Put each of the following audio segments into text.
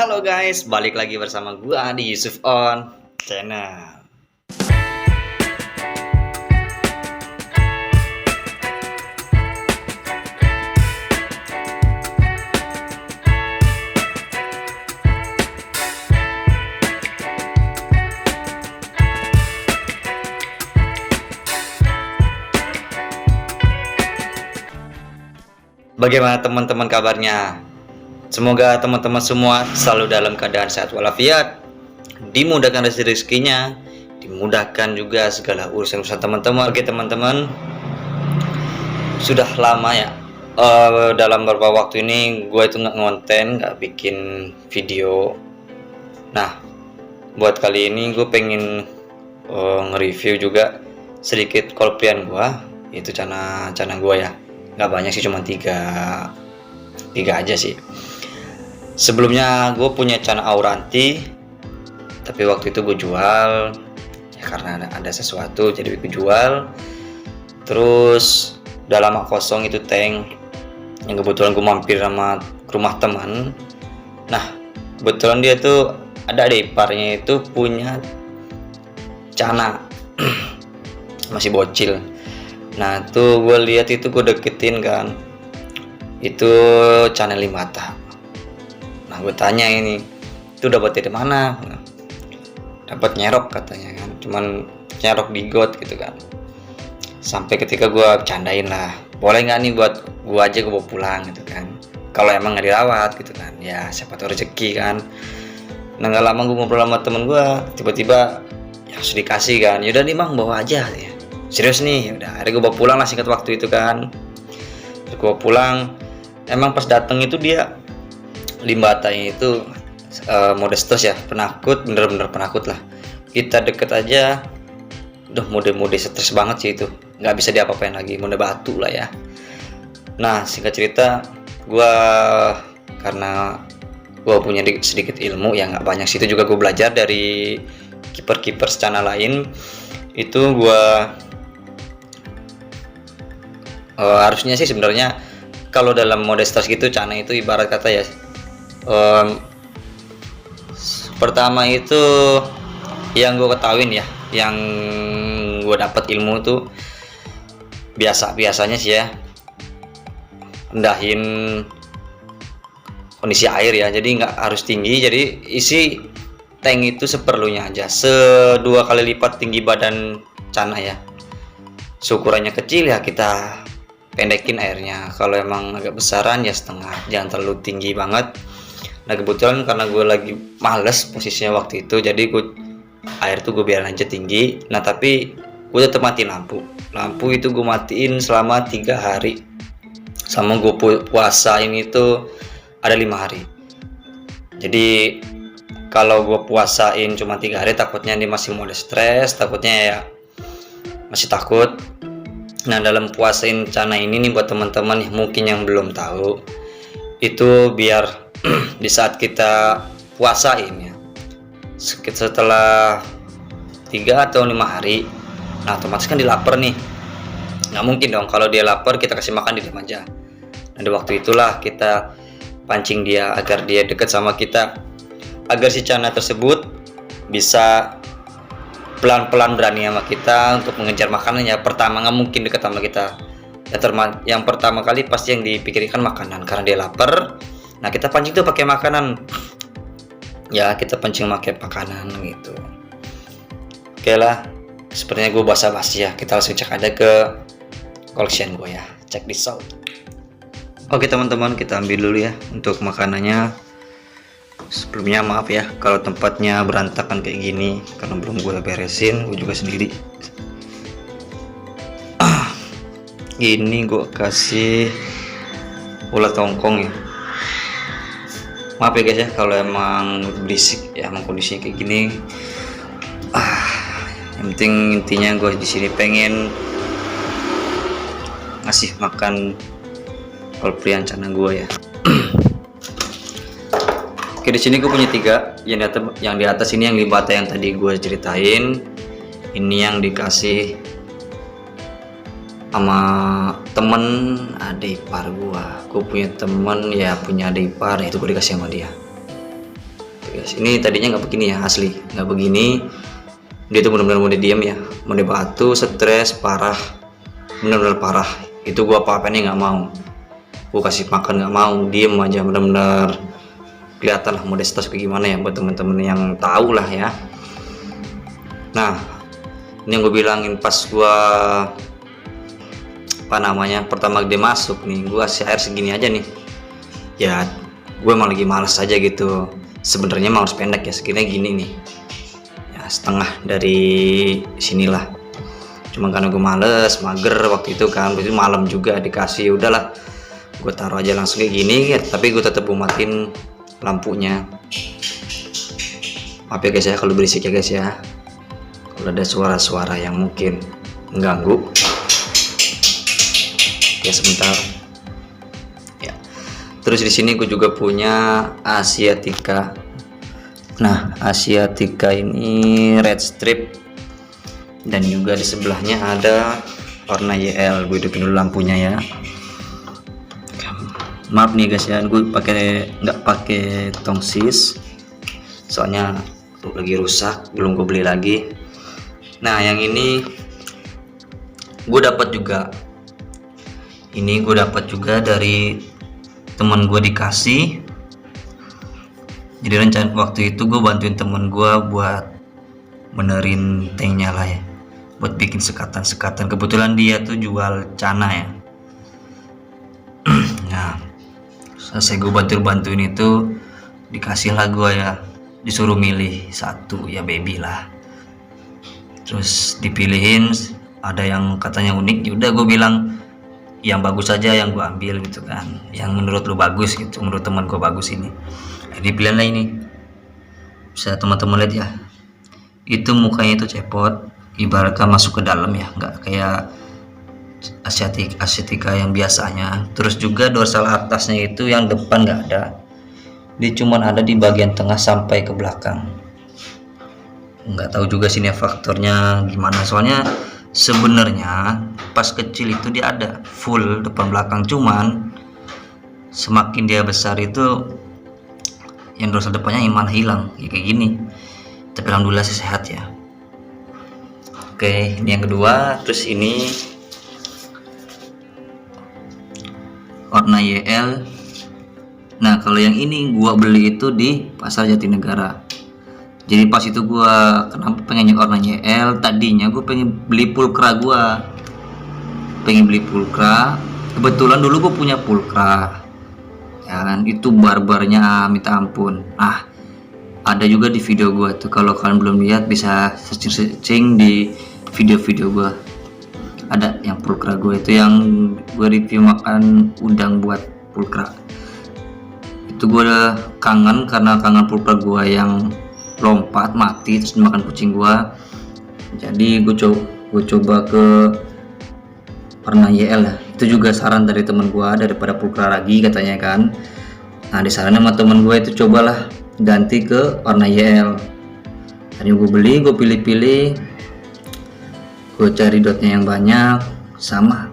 Halo guys, balik lagi bersama gua di Yusuf On Channel. Bagaimana teman-teman kabarnya? Semoga teman-teman semua selalu dalam keadaan sehat walafiat, dimudahkan rezekinya, dimudahkan juga segala urusan-urusan teman-teman. Oke teman-teman, sudah lama ya dalam beberapa waktu ini gue itu nggak ngonten, nggak bikin video. Nah, buat kali ini gue pengen nge-review juga sedikit kolpian gue, itu cana gue ya. Nggak banyak sih, cuma tiga aja sih. Sebelumnya gue punya cana Auranti, tapi waktu itu gue jual ya karena ada sesuatu, jadi gue jual. Terus udah lama kosong itu tank yang kebetulan gue mampir sama ke rumah teman. Nah kebetulan dia tuh ada adik iparnya itu punya cana masih bocil. Nah tuh gue lihat itu, gue deketin kan, itu channel Limata. Nah gue tanya, ini itu dapat dari mana? Dapat nyerok katanya kan, cuman nyerok di got gitu kan. Sampai ketika gue candain lah, boleh nggak nih buat gue aja, gue bawa pulang gitu kan, kalau emang nggak dirawat gitu kan, ya siapa tahu rezeki kan. Nah nggak lama gue ngobrol sama temen gue, tiba-tiba ya harus dikasih kan, yaudah nih bang bawa aja ya. Serius nih, udah akhirnya gue bawa pulang lah singkat waktu itu kan. Terus gue pulang, emang pas dateng itu dia Limbatanya itu modestos ya, penakut, bener-bener penakut lah. Kita deket aja udah mode stres banget sih itu, nggak bisa diapa-apain lagi, mode batu lah ya. Nah singkat cerita, gue karena gue punya sedikit ilmu ya, nggak banyak sih, itu juga gue belajar dari kiper secara lain. Itu gue harusnya sih sebenarnya kalau dalam mode stres gitu, cana itu ibarat kata ya, pertama itu yang gue ketahuin ya, yang gue dapat ilmu tuh biasanya sih ya, rendahin kondisi air ya, jadi nggak harus tinggi, jadi isi tank itu seperlunya aja, 2 kali lipat tinggi badan cana ya. Ukurannya kecil ya kita pendekin airnya, kalau emang agak besaran ya setengah, jangan terlalu tinggi banget. Nah kebetulan karena gue lagi males posisinya waktu itu, jadi air tuh gue biarin aja tinggi. Nah tapi gue tetap matiin lampu itu gue matiin selama 3 hari, sama gue puasa ini tuh ada 5 hari. Jadi kalau gue puasain cuma 3 hari, takutnya dia masih mode stres, takutnya ya masih takut. Nah dalam puasain cana ini nih, buat teman-teman yang mungkin yang belum tahu, itu biar di saat kita puasain ya, setelah 3 atau 5 hari, nah otomatis kan dia lapar nih. Nggak mungkin dong kalau dia lapar kita kasih makan, diam aja. Nah di waktu itulah kita pancing dia agar dia dekat sama kita, agar si cana tersebut bisa pelan-pelan berani sama kita untuk mengejar makanannya. Pertama nggak mungkin dekat sama kita ya, yang pertama kali pasti yang dipikirkan makanan, karena dia lapar. Nah kita pancing tuh pakai makanan ya, kita pancing pakai makanan gitu. Oke lah, sepertinya gue basa-basi ya, kita langsung cek aja ke collection gue ya, check this out. Oke teman-teman, kita ambil dulu ya untuk makanannya. Sebelumnya maaf ya kalau tempatnya berantakan kayak gini, karena belum gue beresin, gue juga sendiri. Ini gue kasih ulat hongkong ya. Maaf ya guys ya kalau emang berisik ya, emang kondisinya kayak gini. Yang penting intinya gue di sini pengen ngasih makan kolprian cana gue ya. Oke, di sini gue punya 3. Yang di atas ini yang Limata yang tadi gue ceritain. Ini yang dikasih sama temen adik ipar gue punya temen ya, punya adik ipar, itu gue dikasih sama dia. guys, ini tadinya nggak begini ya, asli nggak begini. Dia tuh benar-benar mode diam ya, mode batu, stres parah, benar-benar parah. Itu gua apa-apain nggak mau, gua kasih makan nggak mau, diem aja, benar-benar kelihatan lah mode stres kayak gimana ya buat temen-temen yang tahu lah ya. Nah, ini yang gue bilangin pas gua pertama dia masuk nih, gua kasih air segini aja nih ya. Gue emang lagi males aja gitu, sebenarnya emang harus pendek ya, segini gini nih ya, setengah dari sinilah. Cuma karena gue males, mager waktu itu kan, itu malam juga dikasih, udahlah gue taruh aja langsung kayak gini. Tapi gue tetap matiin lampunya. Maaf ya guys ya kalau berisik ya guys ya, kalau ada suara-suara yang mungkin mengganggu ya, sebentar. Terus di sini gue juga punya Asiatica. Nah, Asiatica ini red strip, dan juga di sebelahnya ada warna YL. Gue hidupin dulu lampunya ya. Maaf nih guys ya, gue nggak pakai tongsis, soalnya lagi rusak, belum gue beli lagi. Nah, yang ini gue dapat juga. Ini gue dapat juga dari teman gue dikasih. Jadi rencana waktu itu gue bantuin temen gue buat benerin tanknya lah ya, buat bikin sekatan-sekatan. Kebetulan dia tuh jual cana ya. Nah, selesai gue bantuin itu, dikasih lah gue ya, disuruh milih satu ya, baby lah. Terus dipilihin, ada yang katanya unik, yaudah gue bilang yang bagus aja yang gue ambil gitu kan, yang menurut lu bagus gitu, menurut teman gue bagus ini. Jadi pilihan lah ini, bisa teman-teman lihat ya, itu mukanya itu cepot, ibaratkan masuk ke dalam ya, nggak kayak Asiatica yang biasanya. Terus juga dorsal atasnya itu yang depan nggak ada, dia cuman ada di bagian tengah sampai ke belakang. Nggak tahu juga sini faktornya gimana, soalnya sebenarnya pas kecil itu dia ada full depan belakang, cuman semakin dia besar itu yang dorsal depannya yang malah hilang ya, kayak gini. Tapi alhamdulillah sih sehat ya. Oke, ini yang kedua. Terus ini warna YL. Nah, kalau yang ini gua beli itu di Pasar Jatinegara. Jadi pas itu gua kenapa pengen warna YL, tadinya gue pengen beli pulkra, kebetulan dulu gue punya pulkra ya kan, itu barbarnya minta ampun. Nah, ada juga di video gua tuh, kalau kalian belum lihat bisa searching di video-video gua, ada yang pulkra gue itu, yang gue review makan udang buat pulkra. Itu gue udah kangen, karena kangen pulkra gua yang lompat mati terus dimakan kucing gua. Jadi gue coba ke warna YL ya. Itu juga saran dari temen gua, daripada pulkra lagi katanya kan. Nah, disaranin sama temen gue itu cobalah ganti ke warna YL. Tadi gue beli, gue pilih-pilih, gue cari dotnya yang banyak, sama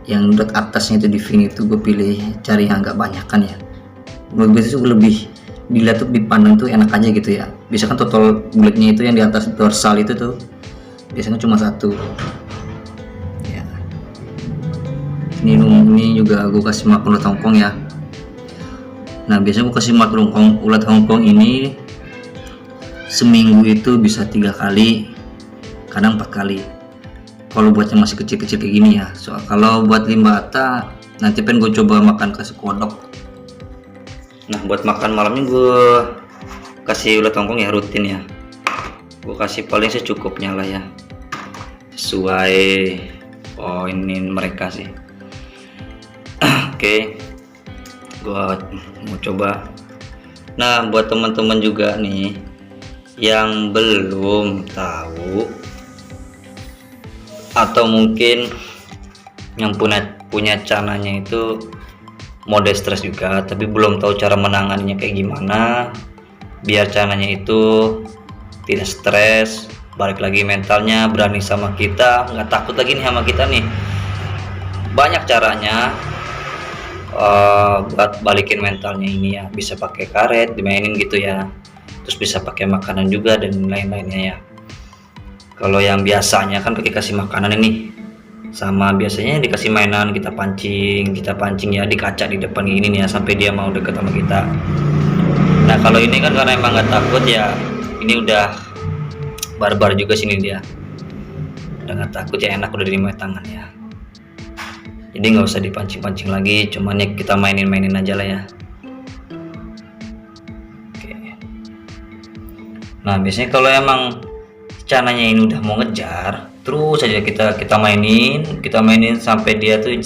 yang dot atasnya itu di fin itu gue pilih cari yang agak banyak kan ya. Menurut gue itu lebih dilihat tuh, dipandang tuh enak aja gitu ya. Biasanya kan total bulatnya itu yang di atas dorsal itu tuh biasanya cuma satu ya. Ini juga gue kasih makan ulat Hongkong ya. Nah, biasanya gue kasih makan ulat Hongkong ini seminggu itu bisa 3 kali, kadang 4 kali. Kalau buatnya masih kecil-kecil kayak gini ya. Soal kalau buat limbata nanti pengen gue coba makan kasih kodok. Nah, buat makan malamnya gue kasih ulat Hongkong ya, rutin ya. Gue kasih paling secukupnya lah ya, sesuai poinin mereka sih. Oke, gue mau coba. Nah, buat teman-teman juga nih yang belum tahu, atau mungkin yang punya cananya itu mode stres juga, tapi belum tahu cara menanganinya kayak gimana biar cananya itu tidak stres, balik lagi mentalnya, berani sama kita, nggak takut lagi nih sama kita nih. Banyak caranya buat balikin mentalnya ini ya, bisa pakai karet dimainin gitu ya. terus bisa pakai makanan juga dan lain-lainnya ya. Kalau yang biasanya kan pakai kasih makanan ini, sama biasanya dikasih mainan, kita pancing ya di kaca di depan gini nih ya, sampai dia mau deket sama kita. Nah kalau ini kan karena emang nggak takut ya, ini udah barbar juga sini dia, udah nggak takut ya, enak udah di tangan ya, jadi nggak usah dipancing-pancing lagi, cuman ya kita mainin aja lah ya. Oke. Nah biasanya kalau emang cananya ini udah mau ngejar, terus saja kita mainin sampai dia tuh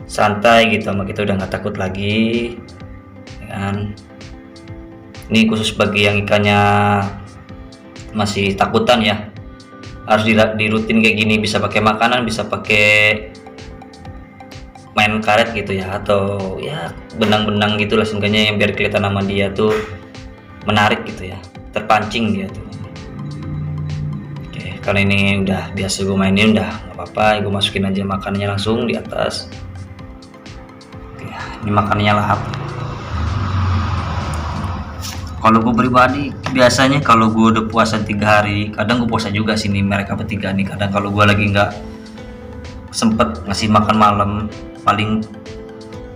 santai gitu sama kita, udah nggak takut lagi kan. Ini khusus bagi yang ikannya masih takutan ya, harus dirutin kayak gini, bisa pakai makanan, bisa pakai main karet gitu ya, atau ya benang-benang gitu lah seenggaknya, yang biar kelihatan sama dia tuh menarik gitu ya, terpancing dia tuh. Oke, kalau ini udah biasa gue mainin, udah nggak apa-apa, gue masukin aja makanannya langsung di atas. Oke, ini makanannya lahap. Kalau gue pribadi biasanya kalau gue udah puasa 3 hari, kadang gue puasa juga sini mereka bertiga nih, kadang kalau gue lagi nggak sempet ngasih makan malam, paling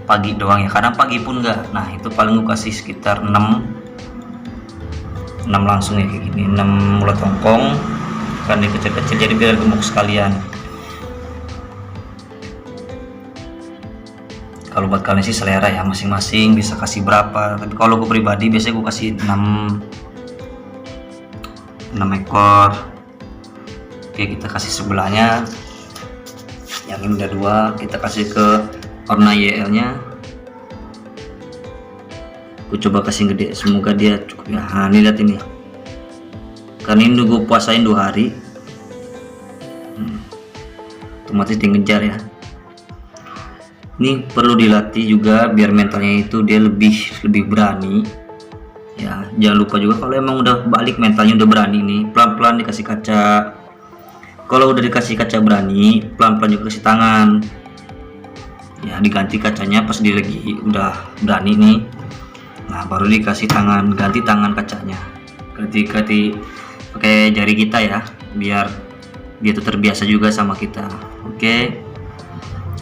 pagi doang ya, kadang pagi pun nggak. Nah itu paling gue kasih sekitar 6 langsung ya, kayak gini, 6 ulat tongkong kan, kecil-kecil jadi biar gemuk sekalian. Kalau buat kalian sih selera ya, masing-masing bisa kasih berapa, tapi kalau gue pribadi biasanya gue kasih 6 ekor. Oke, kita kasih sebelahnya, yang ini udah 2, kita kasih ke warna YL nya. Gue coba kasih gede, semoga dia cukup ya. Nah ini lihat ini, karena ini gue puasain 2 hari, otomatis dia ngejar ya. Ini perlu dilatih juga biar mentalnya itu dia lebih berani ya. Jangan lupa juga kalau emang udah balik mentalnya udah berani nih, pelan-pelan dikasih kaca. Kalau udah dikasih kaca berani, pelan-pelan juga kasih tangan ya, diganti kacanya pas dia lagi udah berani nih. Nah baru dikasih tangan, ganti tangan kacanya, ganti pakai jari kita ya, biar dia tuh terbiasa juga sama kita. Oke,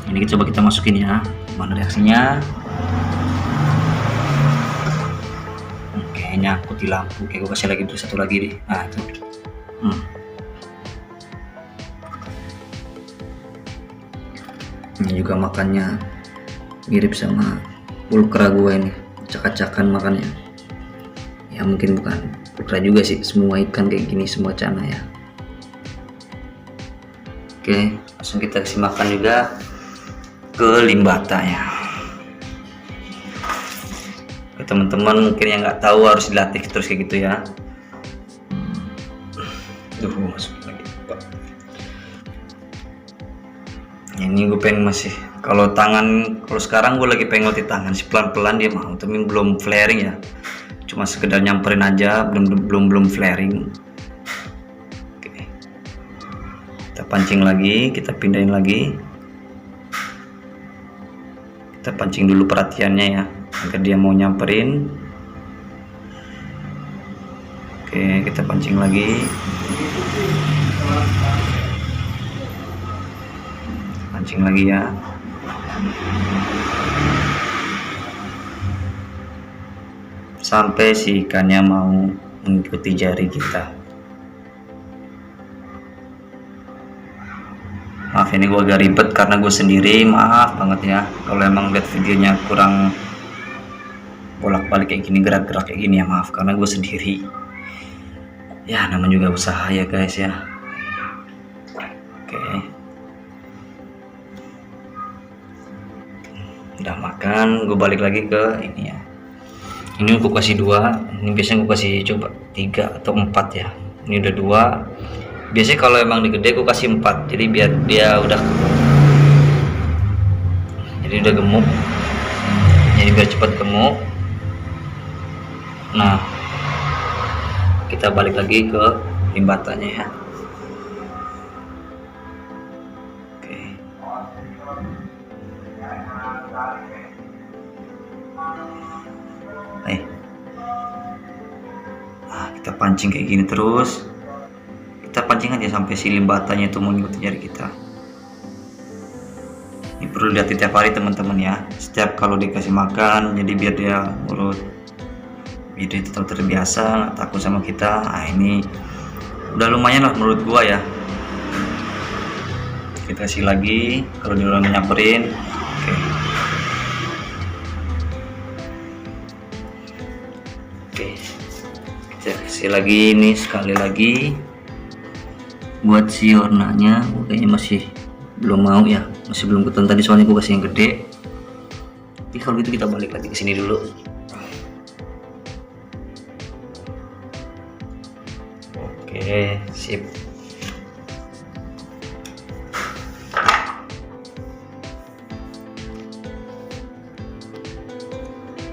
ini coba kita masukin ya, mana reaksinya. Oke, nyangkut di lampu. Oke, gue kasih lagi dulu, satu lagi deh. Nah itu ini juga makannya mirip sama pulkra gua ini, acak-acakan makannya ya, mungkin bukan pulkra juga sih, semua ikan kayak gini, semua cana ya. Oke, langsung kita kasih makan juga ke limbata ya. Ke teman-teman mungkin yang nggak tahu, harus dilatih terus kayak gitu ya. Masukin lagi Pak. Ini gue pengen masih, kalau sekarang gue lagi pengen latih tangan sih, pelan-pelan dia mau, tapi belum flaring ya, cuma sekedar nyamperin aja, belum flaring. Oke, kita pancing lagi, kita pindahin lagi, kita pancing dulu perhatiannya ya, agar dia mau nyamperin. Oke, kita pancing lagi, pancing lagi ya. Sampai si ikannya mau mengikuti jari kita. Maaf ini gue agak ribet karena gue sendiri, maaf banget ya kalau emang lihat videonya kurang bolak-balik kayak gini, gerak-gerak kayak gini ya, maaf karena gue sendiri ya, namanya juga usaha ya guys ya. Oke, udah makan, gue balik lagi ke ini ya. Ini gue kasih 2, ini biasanya gue kasih coba 3 atau 4 ya. Ini udah 2. Biasanya kalau emang digede gue kasih 4, jadi biar dia udah gemuk, jadi biar cepat gemuk. Nah kita balik lagi ke limbatanya ya. Oke, Nah, kita pancing kayak gini terus, kita pancing aja sampai si limbatanya itu mengikuti jari kita. Ini perlu lihat tiap hari teman-teman ya, setiap kalau dikasih makan, jadi biar dia urut, biar dia tetap terbiasa, nggak takut sama kita. Nah ini udah lumayan lah menurut gua ya. Kita kasih lagi kalau dia udah nyamperin. Oke, kita kasih lagi ini sekali lagi buat si warnanya. Kayaknya masih belum mau ya, masih belum ketemu tadi soalnya gua kasih yang gede. Tapi kalau gitu kita balik lagi ke sini dulu. Oke, sip.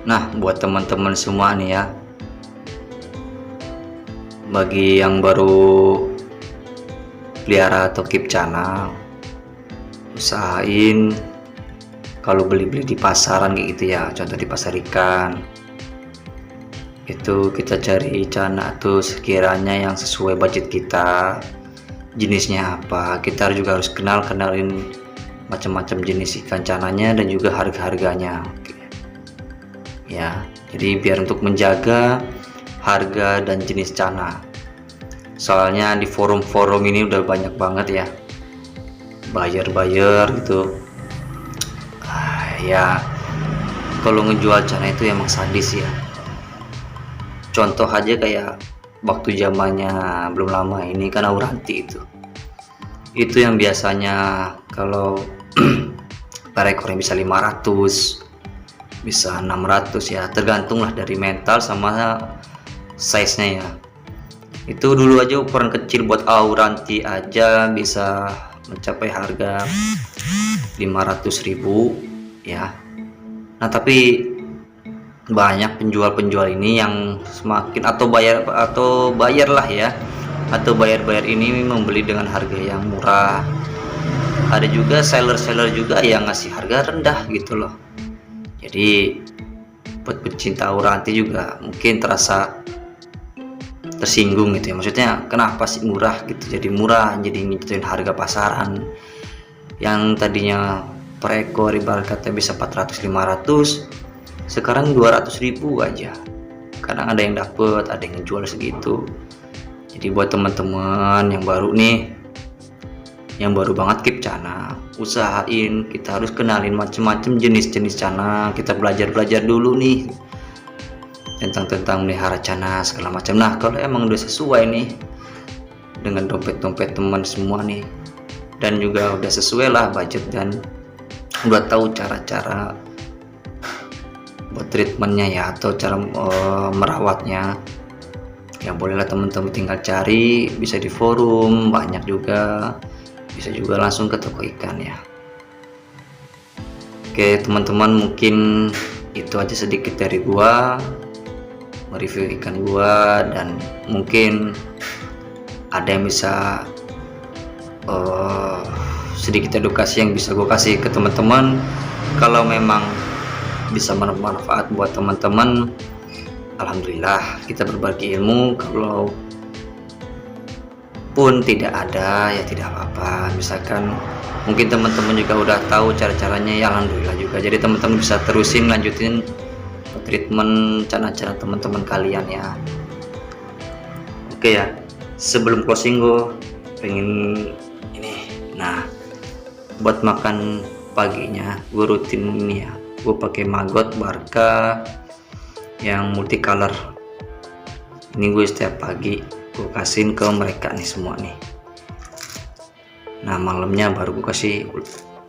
Nah, buat teman-teman semua nih ya, bagi yang baru pelihara atau keep channel, usahain kalau beli-beli di pasaran kayak gitu ya, contoh di pasar ikan, itu kita cari cana tuh sekiranya yang sesuai budget kita, jenisnya apa. Kita juga harus kenalin macam-macam jenis ikan cananya dan juga harga-harganya ya. Jadi biar untuk menjaga harga dan jenis cana, soalnya di forum-forum ini udah banyak banget ya buyer gitu. Ya kalau ngejual cana itu emang sadis ya. Contoh aja kayak waktu zamannya belum lama ini kan Auranti itu yang biasanya kalau per ekornya bisa 500, bisa 600 ya, tergantung lah dari mental sama size nya ya. Itu dulu aja ukuran kecil buat Auranti aja bisa mencapai harga 500.000 ya. Nah tapi banyak penjual-penjual ini yang semakin atau bayar lah ya, atau bayar ini membeli dengan harga yang murah. Ada juga seller juga yang ngasih harga rendah gitu loh. Jadi buat pecinta Auranti juga mungkin terasa tersinggung gitu ya, maksudnya kenapa sih murah gitu, jadi murah, jadi ngikutin harga pasaran yang tadinya per ekor ibarat kata bisa 400-500, sekarang 200.000 aja. Kadang ada yang dapet, ada yang ngejual segitu. Jadi buat teman-teman yang baru nih, yang baru banget keep cana, usahain kita harus kenalin macam-macam jenis-jenis cana. Kita belajar dulu nih tentang melihara cana segala macam. Nah kalau emang udah sesuai nih dengan dompet teman semua nih, dan juga udah sesuai lah budget dan udah tahu cara-cara buat treatmentnya ya, atau cara merawatnya ya, bolehlah teman-teman tinggal cari, bisa di forum banyak juga, bisa juga langsung ke toko ikan ya. Oke teman-teman, mungkin itu aja sedikit dari gua mereview ikan gua, dan mungkin ada yang bisa sedikit edukasi yang bisa gua kasih ke teman-teman. Kalau memang bisa bermanfaat buat teman-teman, alhamdulillah kita berbagi ilmu. Kalau pun tidak ada ya tidak apa-apa, misalkan mungkin teman-teman juga udah tahu cara-caranya ya alhamdulillah juga. Jadi teman-teman bisa terusin lanjutin treatment cana-cana teman-teman kalian ya. Oke ya, sebelum closing gue pengen ini, nah buat makan paginya gue rutin ini ya, gue pakai maggot Barca yang multicolor. Ini gue setiap pagi gue kasihin ke mereka nih semua nih. Nah malamnya baru gue kasih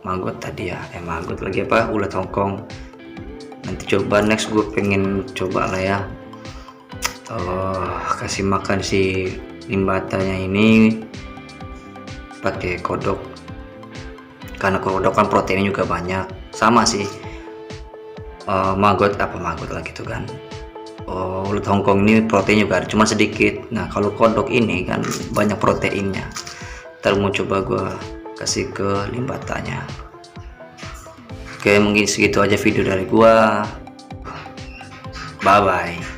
maggot tadi ya, maggot lagi apa, ulat Hongkong. Nanti coba next gue pengen coba lah ya, kasih makan si limbatanya ini pakai kodok, karena kodok kan proteinnya juga banyak, sama sih maggot lagi tuh kan. Ulat Hongkong ini proteinnya juga cuma sedikit. Nah kalau kodok ini kan banyak proteinnya. Ntar mau coba gue kasih ke limbatanya. Oke mungkin segitu aja video dari gua. Bye bye.